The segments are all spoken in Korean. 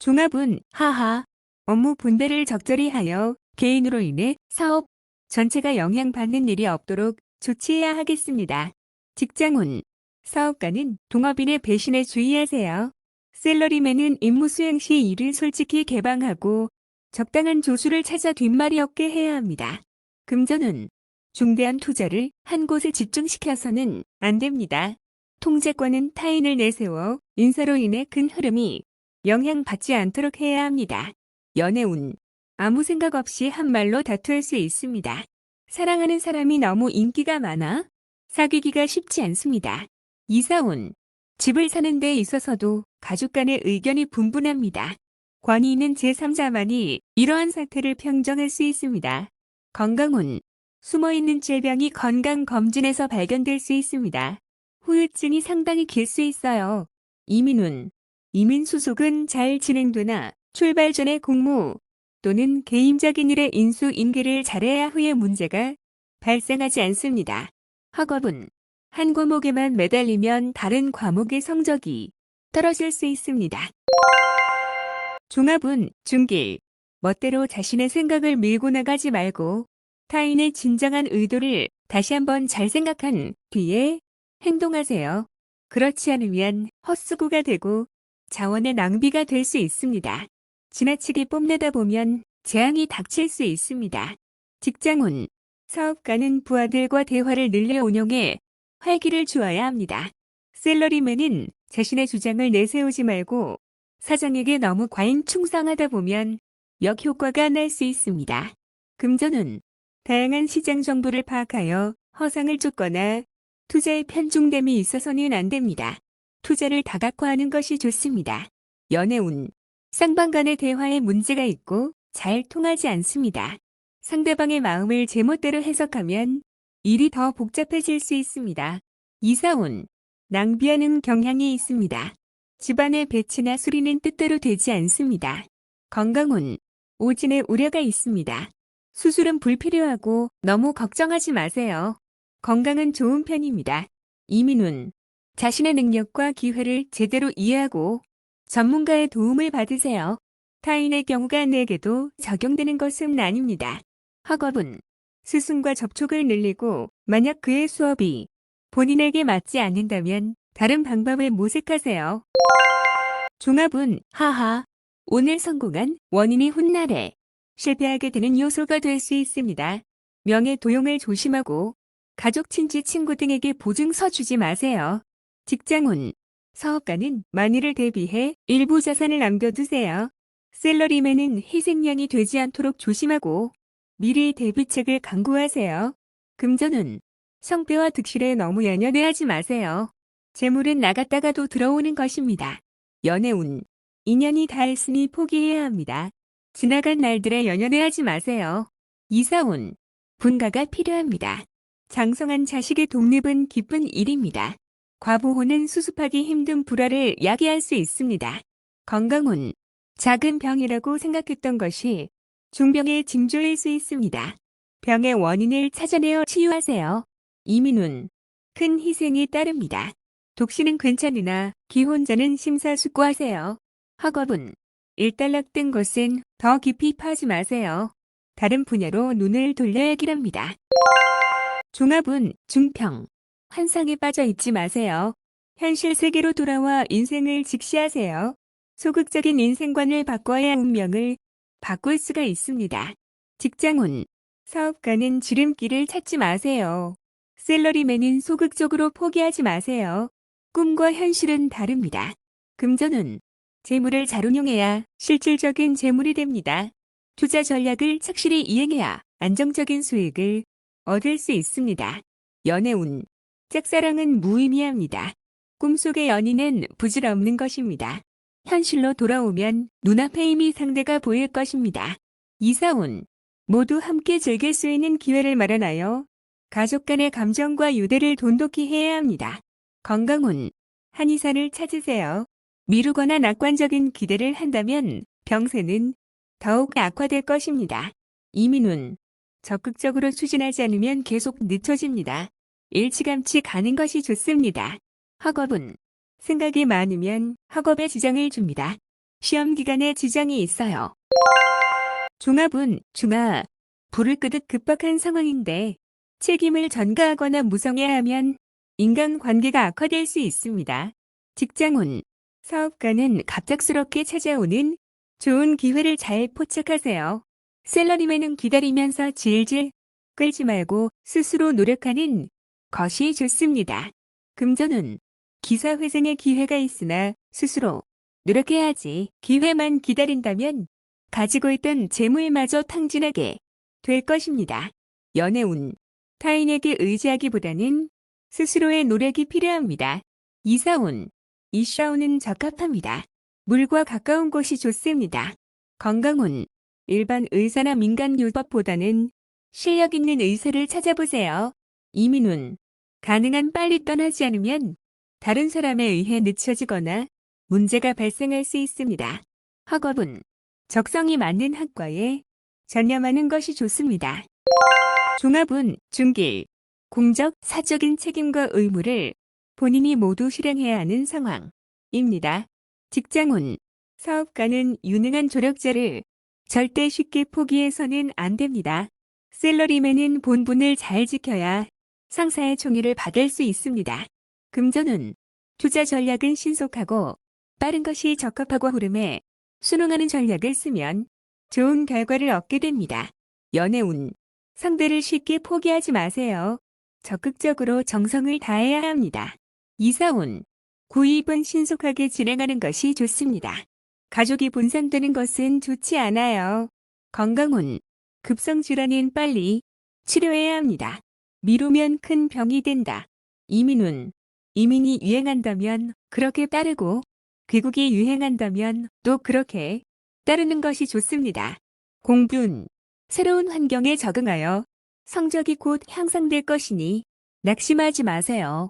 종합은 하하. 업무 분배를 적절히 하여 개인으로 인해 사업 전체가 영향받는 일이 없도록 조치해야 하겠습니다. 직장운. 사업가는 동업인의 배신에 주의하세요. 샐러리맨은 임무 수행 시 일을 솔직히 개방하고 적당한 조수를 찾아 뒷말이 없게 해야 합니다. 금전운. 중대한 투자를 한 곳에 집중시켜서는 안 됩니다. 통제권은 타인을 내세워 인사로 인해 큰 흐름이 영향받지 않도록 해야 합니다. 연애운. 아무 생각 없이 한 말로 다투할 수 있습니다. 사랑하는 사람이 너무 인기가 많아 사귀기가 쉽지 않습니다. 이사운. 집을 사는 데 있어서도 가족 간의 의견이 분분합니다. 권위 있는 제3자만이 이러한 사태를 평정할 수 있습니다. 건강운. 숨어있는 질병이 건강검진에서 발견될 수 있습니다. 후유증이 상당히 길 수 있어요. 이민운. 이민 수속은 잘 진행되나 출발 전에 공무 또는 개인적인 일에 인수인계를 잘해야 후에 문제가 발생하지 않습니다. 학업은 한 과목에만 매달리면 다른 과목의 성적이 떨어질 수 있습니다. 종합은 중길. 멋대로 자신의 생각을 밀고 나가지 말고 타인의 진정한 의도를 다시 한번 잘 생각한 뒤에 행동하세요. 그렇지 않으면 헛수고가 되고 자원의 낭비가 될 수 있습니다. 지나치게 뽐내다 보면 재앙이 닥칠 수 있습니다. 직장운. 사업가는 부하들과 대화를 늘려 운용해 활기를 주어야 합니다. 샐러리맨은 자신의 주장을 내세우지 말고 사장에게 너무 과잉 충성하다 보면 역효과가 날 수 있습니다. 금전운. 다양한 시장 정보를 파악하여 허상을 쫓거나 투자에 편중됨이 있어서는 안 됩니다. 투자를 다각화하는 것이 좋습니다. 연애운. 쌍방 간의 대화에 문제가 있고 잘 통하지 않습니다. 상대방의 마음을 제멋대로 해석하면 일이 더 복잡해질 수 있습니다. 이사운. 낭비하는 경향이 있습니다. 집안의 배치나 수리는 뜻대로 되지 않습니다. 건강운. 오진에 우려가 있습니다. 수술은 불필요하고 너무 걱정하지 마세요. 건강은 좋은 편입니다. 이민운. 자신의 능력과 기회를 제대로 이해하고 전문가의 도움을 받으세요. 타인의 경우가 내게도 적용되는 것은 아닙니다. 학업은 스승과 접촉을 늘리고 만약 그의 수업이 본인에게 맞지 않는다면 다른 방법을 모색하세요. 종합은 하하. 오늘 성공한 원인이 훗날에 실패하게 되는 요소가 될 수 있습니다. 명예 도용을 조심하고 가족, 친지, 친구 등에게 보증서 주지 마세요. 직장운. 사업가는 만일을 대비해 일부 자산을 남겨두세요. 샐러리맨은 희생양이 되지 않도록 조심하고 미리 대비책을 강구하세요. 금전운. 성패와 득실에 너무 연연해하지 마세요. 재물은 나갔다가도 들어오는 것입니다. 연애운. 인연이 닿았으니 포기해야 합니다. 지나간 날들에 연연해하지 마세요. 이사운. 분가가 필요합니다. 장성한 자식의 독립은 기쁜 일입니다. 과보호는 수습하기 힘든 불화를 야기할 수 있습니다. 건강운. 작은 병이라고 생각했던 것이 중병의 징조일 수 있습니다. 병의 원인을 찾아내어 치유하세요. 이민운. 큰 희생이 따릅니다. 독신은 괜찮으나 기혼자는 심사숙고하세요. 학업은 일단락된 것은 더 깊이 파지 마세요. 다른 분야로 눈을 돌려야 합니다. 종합은 중평. 환상에 빠져 있지 마세요. 현실 세계로 돌아와 인생을 직시하세요. 소극적인 인생관을 바꿔야 운명을 바꿀 수가 있습니다. 직장운. 사업가는 지름길을 찾지 마세요. 샐러리맨은 소극적으로 포기하지 마세요. 꿈과 현실은 다릅니다. 금전운. 재물을 잘 운용해야 실질적인 재물이 됩니다. 투자 전략을 착실히 이행해야 안정적인 수익을 얻을 수 있습니다. 연애운. 짝사랑은 무의미합니다. 꿈속의 연인은 부질없는 것입니다. 현실로 돌아오면 눈앞에 이미 상대가 보일 것입니다. 이사운. 모두 함께 즐길 수 있는 기회를 마련하여 가족 간의 감정과 유대를 돈독히 해야 합니다. 건강운. 한의사를 찾으세요. 미루거나 낙관적인 기대를 한다면 병세는 더욱 악화될 것입니다. 이민운. 적극적으로 추진하지 않으면 계속 늦춰집니다. 일찌감치 가는 것이 좋습니다. 학업은 생각이 많으면 학업에 지장을 줍니다. 시험 기간에 지장이 있어요. 종합은 중하, 불을 끄듯 급박한 상황인데 책임을 전가하거나 무성해하면 인간관계가 악화될 수 있습니다. 직장운, 사업가는 갑작스럽게 찾아오는 좋은 기회를 잘 포착하세요. 샐러리맨은 기다리면서 질질 끌지 말고 스스로 노력하는 것이 좋습니다. 금전운, 기사회생의 기회가 있으나 스스로 노력해야지. 기회만 기다린다면 가지고 있던 재물마저 탕진하게 될 것입니다. 연애운, 타인에게 의지하기보다는 스스로의 노력이 필요합니다. 이사운, 이샤운은 적합합니다. 물과 가까운 곳이 좋습니다. 건강운, 일반 의사나 민간요법보다는 실력 있는 의사를 찾아보세요. 이민운, 가능한 빨리 떠나지 않으면 다른 사람에 의해 늦춰지거나 문제가 발생할 수 있습니다. 학업은 적성이 맞는 학과에 전념하는 것이 좋습니다. 종합은 중길, 공적, 사적인 책임과 의무를 본인이 모두 실행해야 하는 상황입니다. 직장운, 사업가는 유능한 조력자를 절대 쉽게 포기해서는 안 됩니다. 샐러리맨은 본분을 잘 지켜야 상사의 총의를 받을 수 있습니다. 금전운, 투자 전략은 신속하고 빠른 것이 적합하고 흐름에 순응하는 전략을 쓰면 좋은 결과를 얻게 됩니다. 연애운, 상대를 쉽게 포기하지 마세요. 적극적으로 정성을 다해야 합니다. 이사운, 구입은 신속하게 진행하는 것이 좋습니다. 가족이 분산되는 것은 좋지 않아요. 건강운, 급성질환은 빨리 치료해야 합니다. 미루면 큰 병이 된다. 이민운, 이민이 유행한다면 그렇게 따르고 귀국이 유행한다면 또 그렇게 따르는 것이 좋습니다. 공부운, 새로운 환경에 적응하여 성적이 곧 향상될 것이니 낙심하지 마세요.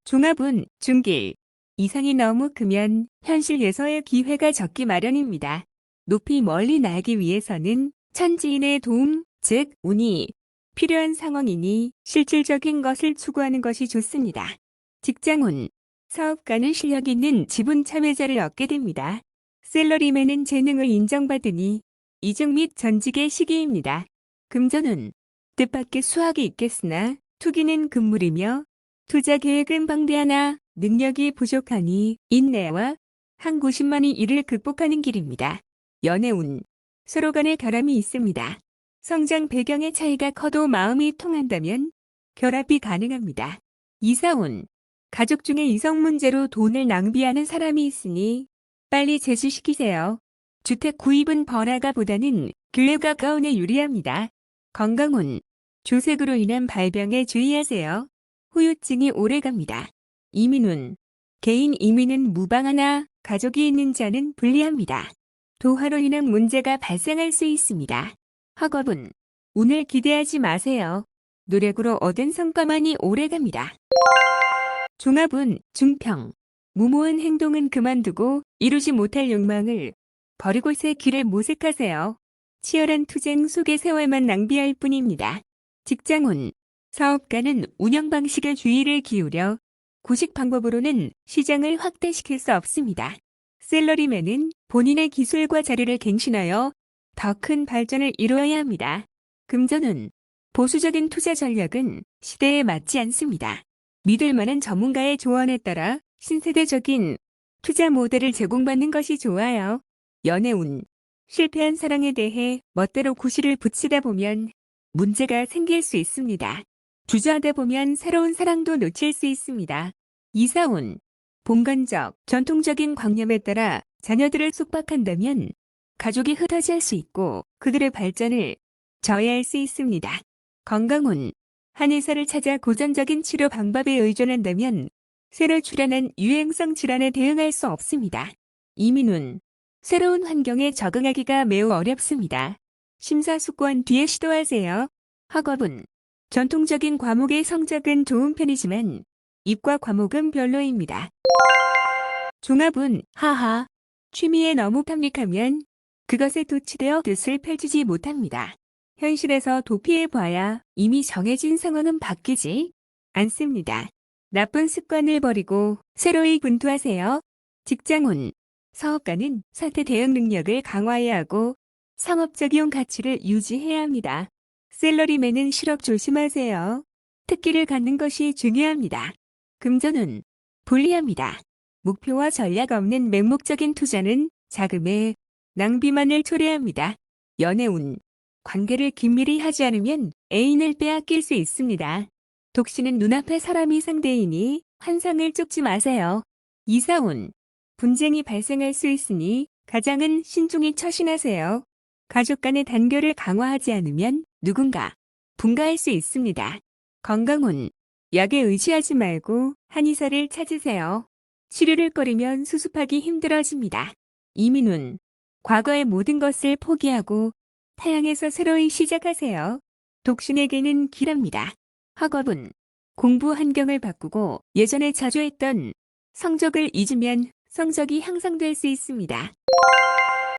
종합운, 중길, 이상이 너무 크면 현실 예서의 기회가 적기 마련입니다. 높이 멀리 날기 위해서는 천지인의 도움, 즉 운이 필요한 상황이니 실질적인 것을 추구하는 것이 좋습니다. 직장운, 사업가는 실력 있는 지분 참여자를 얻게 됩니다. 샐러리맨은 재능을 인정받으니 이직 및 전직의 시기입니다. 금전운, 뜻밖의 수확이 있겠으나 투기는 금물이며 투자 계획은 방대하나 능력이 부족하니 인내와 항구심만이 이를 극복하는 길입니다. 연애운, 서로 간의 결함이 있습니다. 성장 배경의 차이가 커도 마음이 통한다면 결합이 가능합니다. 이사운, 가족 중에 이성 문제로 돈을 낭비하는 사람이 있으니 빨리 제주시키세요. 주택 구입은 번화가보다는 교외 가까운에 유리합니다. 건강운, 조색으로 인한 발병에 주의하세요. 후유증이 오래갑니다. 이민운, 개인 이민은 무방하나 가족이 있는 자는 불리합니다. 도화로 인한 문제가 발생할 수 있습니다. 학업은 운을 기대하지 마세요. 노력으로 얻은 성과만이 오래갑니다. 종합은 중평, 무모한 행동은 그만두고 이루지 못할 욕망을 버리고 새 길을 모색하세요. 치열한 투쟁 속에 세월만 낭비할 뿐입니다. 직장운, 사업가는 운영 방식에 주의를 기울여 구식 방법으로는 시장을 확대시킬 수 없습니다. 샐러리맨은 본인의 기술과 자리를 갱신하여 더 큰 발전을 이루어야 합니다. 금전운, 보수적인 투자 전략은 시대에 맞지 않습니다. 믿을 만한 전문가의 조언에 따라 신세대적인 투자 모델을 제공받는 것이 좋아요. 연애운, 실패한 사랑에 대해 멋대로 구실을 붙이다 보면 문제가 생길 수 있습니다. 주저하다 보면 새로운 사랑도 놓칠 수 있습니다. 이사운, 봉건적, 전통적인 관념에 따라 자녀들을 속박한다면 가족이 흩어질 수 있고 그들의 발전을 저해할 수 있습니다. 건강운, 한의사를 찾아 고전적인 치료 방법에 의존한다면 새로 출현한 유행성 질환에 대응할 수 없습니다. 이민운, 새로운 환경에 적응하기가 매우 어렵습니다. 심사숙고한 뒤에 시도하세요. 학업은 전통적인 과목의 성적은 좋은 편이지만 이과 과목은 별로입니다. 종합은 하하, 취미에 너무 탐닉하면 그것에 도취되어 뜻을 펼치지 못합니다. 현실에서 도피해봐야 이미 정해진 상황은 바뀌지 않습니다. 나쁜 습관을 버리고 새로이 분투하세요. 직장운, 사업가는 사태 대응 능력을 강화해야 하고 상업적인 가치를 유지해야 합니다. 셀러리맨은 실업 조심하세요. 특기를 갖는 것이 중요합니다. 금전운 불리합니다. 목표와 전략 없는 맹목적인 투자는 자금의 낭비만을 초래합니다. 연애운 관계를 긴밀히 하지 않으면 애인을 빼앗길 수 있습니다. 독신은 눈앞에 사람이 상대이니 환상을 쫓지 마세요. 이사운 분쟁이 발생할 수 있으니 가장은 신중히 처신하세요. 가족 간의 단결을 강화하지 않으면 누군가 분가할 수 있습니다. 건강운 약에 의지하지 말고 한의사를 찾으세요. 치료를 꺼리면 수습하기 힘들어집니다. 이민운 과거의 모든 것을 포기하고 타향에서 새로이 시작하세요. 독신에게는 길합니다. 학업은 공부 환경을 바꾸고 예전에 자주 했던 성적을 잊으면 성적이 향상될 수 있습니다.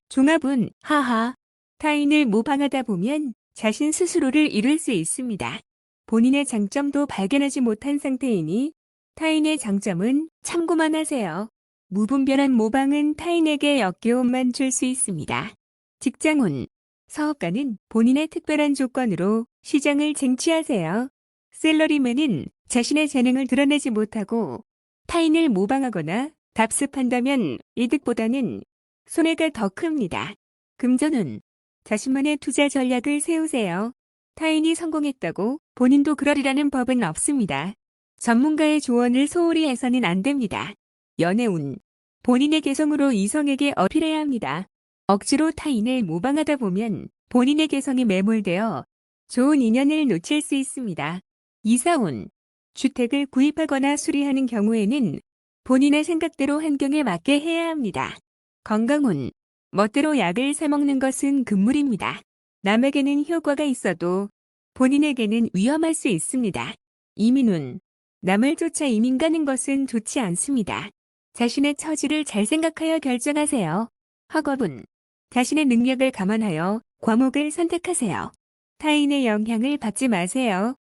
종합은 하하 타인을 모방하다 보면 자신 스스로를 잃을 수 있습니다. 본인의 장점도 발견하지 못한 상태이니 타인의 장점은 참고만 하세요. 무분별한 모방은 타인에게 역겨움만 줄 수 있습니다. 직장운 사업가는 본인의 특별한 조건으로 시장을 쟁취하세요. 셀러리맨은 자신의 재능을 드러내지 못하고 타인을 모방하거나 답습한다면 이득보다는 손해가 더 큽니다. 금전운 자신만의 투자 전략을 세우세요. 타인이 성공했다고 본인도 그러리라는 법은 없습니다. 전문가의 조언을 소홀히 해서는 안 됩니다. 연애운 본인의 개성으로 이성에게 어필해야 합니다. 억지로 타인을 모방하다 보면 본인의 개성이 매몰되어 좋은 인연을 놓칠 수 있습니다. 이사운 주택을 구입하거나 수리하는 경우에는 본인의 생각대로 환경에 맞게 해야 합니다. 건강운 멋대로 약을 사먹는 것은 금물입니다. 남에게는 효과가 있어도 본인에게는 위험할 수 있습니다. 이민운 남을 쫓아 이민 가는 것은 좋지 않습니다. 자신의 처지를 잘 생각하여 결정하세요. 학업은 자신의 능력을 감안하여 과목을 선택하세요. 타인의 영향을 받지 마세요.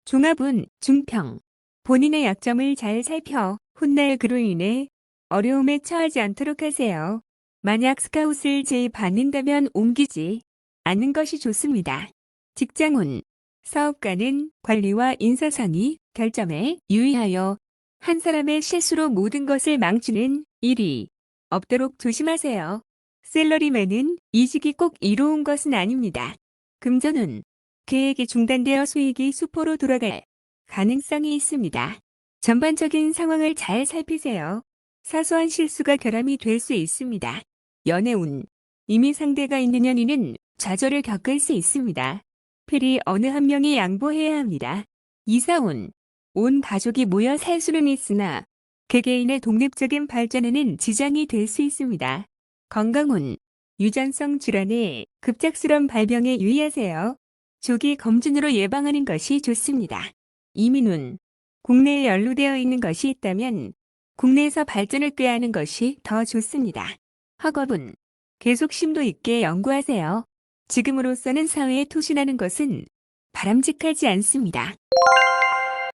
종합은 중평 본인의 약점을 잘 살펴 훗날 그로 인해 어려움에 처하지 않도록 하세요. 만약 스카웃을 제의받는다면 옮기지 않는 것이 좋습니다. 직장운 사업가는 관리와 인사상의 결점에 유의하여 한 사람의 실수로 모든 것을 망치는 일이 없도록 조심하세요. 셀러리맨은 이직이 꼭 이로운 것은 아닙니다. 금전운 계획이 중단되어 수익이 수포로 돌아갈 가능성이 있습니다. 전반적인 상황을 잘 살피세요. 사소한 실수가 결함이 될 수 있습니다. 연애운 이미 상대가 있는 연인은 좌절을 겪을 수 있습니다. 필히 어느 한 명이 양보해야 합니다. 이사운 온 가족이 모여 살 수는 있으나 개개인의 독립적인 발전에는 지장이 될 수 있습니다. 건강운 유전성 질환의 급작스러운 발병에 유의하세요. 조기 검진으로 예방하는 것이 좋습니다. 이민운 국내에 연루되어 있는 것이 있다면 국내에서 발전을 꾀하는 것이 더 좋습니다. 학업은 계속 심도 있게 연구하세요. 지금으로서는 사회에 투신하는 것은 바람직하지 않습니다.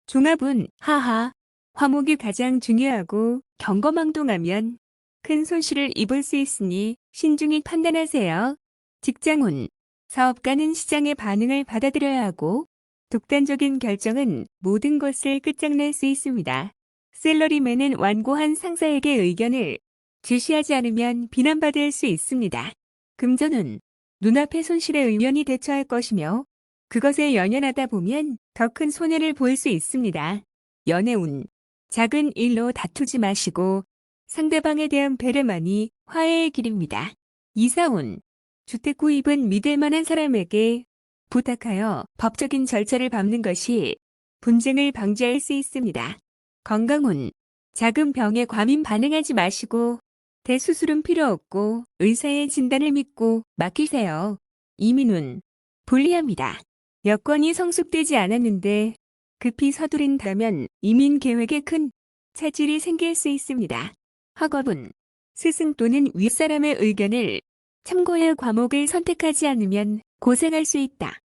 종합은 하하 화목이 가장 중요하고 경거망동하면 큰 손실을 입을 수 있으니 신중히 판단하세요. 직장운 사업가는 시장의 반응을 받아들여야 하고 독단적인 결정은 모든 것을 끝장낼 수 있습니다. 셀러리맨은 완고한 상사에게 의견을 제시하지 않으면 비난받을 수 있습니다. 금전운 눈앞의 손실에 의연히 대처할 것이며 그것에 연연하다 보면 더 큰 손해를 볼 수 있습니다. 연애운 작은 일로 다투지 마시고 상대방에 대한 배려만이 화해의 길입니다. 이사운 주택 구입은 믿을 만한 사람에게 부탁하여 법적인 절차를 밟는 것이 분쟁을 방지할 수 있습니다. 건강운 작은 병에 과민 반응하지 마시고 대수술은 필요 없고 의사의 진단을 믿고 맡기세요. 이민운 불리합니다. 여건이 성숙되지 않았는데 급히 서두른다면 이민 계획에 큰 차질이 생길 수 있습니다. 학업은 스승 또는 윗사람의 의견을 참고해 과목을 선택하지 않으면 고생할 수 있다.